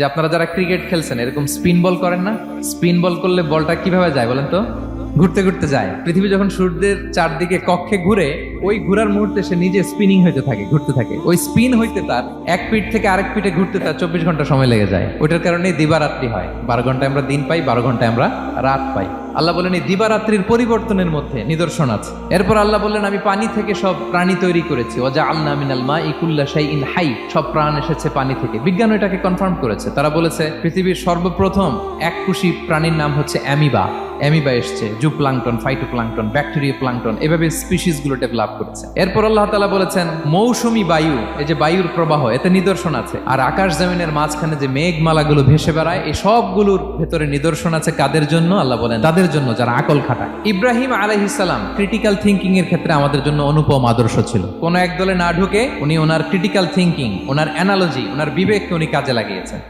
যে আপনারা যারা ক্রিকেট খেলছেন এরকম স্পিন বল করেন না? স্পিন বল করলে বলটা কিভাবে যায় বলেন তো? ঘুরতে ঘুরতে যায়। পৃথিবী যখন সূর্যের চারদিকে কক্ষে ঘুরে, ওই ঘোরার মুহূর্তে সে নিজে স্পিনিং হইতে থাকে, ঘুরতে থাকে। ওই স্পিন হইতে তার এক পিঠ থেকে আরেক পিঠে ঘুরতে তার 24 ঘন্টা সময় লেগে যায়। ওইটার কারণে দিবারাত্রি হয়। 12 ঘন্টায় আমরা দিন পাই, 12 ঘন্টায় আমরা রাত পাই। আল্লাহ বলেন এই দিবারাত্রির পরিবর্তনের মধ্যে নিদর্শন আছে। এরপর আল্লাহ বললেন আমি পানি থেকে সব প্রাণী তৈরি করেছি। ওয়াজআলনা মিনাল মাই কুল্লা শাইইন হাই, সব প্রাণ এসেছে পানি থেকে। বিজ্ঞান এটাকে কনফার্ম করেছে। তারা বলেছে পৃথিবীর সর্বপ্রথম এককোষী প্রাণীর নাম হচ্ছে অ্যামিবা। অ্যামিবা এসছে, জুপ্লাঙ্কটন, ফাইটোপ্লাঙ্কটন, ব্যাকটেরিয়া প্লাঙ্কটন, এভাবে স্পিসিস গুলো ডেভেলপ করেছে। এরপর আল্লাহ তাআলা বলেছেন মৌসুমী বায়ু, এই যে বায়ুর প্রবাহ, এতে নিদর্শন আছে। আর আকাশ জমিনের মাঝখানে যে মেঘমালাগুলো ভেসে বেড়ায়, এই সবগুলোর ভেতরে নিদর্শন আছে। কাদের জন্য? আল্লাহ বলেন তাদের জন্য যারা আকল খাটায়। ইব্রাহিম আলাইহিস সালাম ক্রিটিক্যাল থিংকিং এর ক্ষেত্রে আমাদের জন্য অনুপম আদর্শ ছিল। কোন এক দলে না ঢুকে উনি ওনার ক্রিটিক্যাল থিংকিং, ওনার অ্যানালজি, ওনার বিবেককে উনি কাজে লাগিয়েছেন।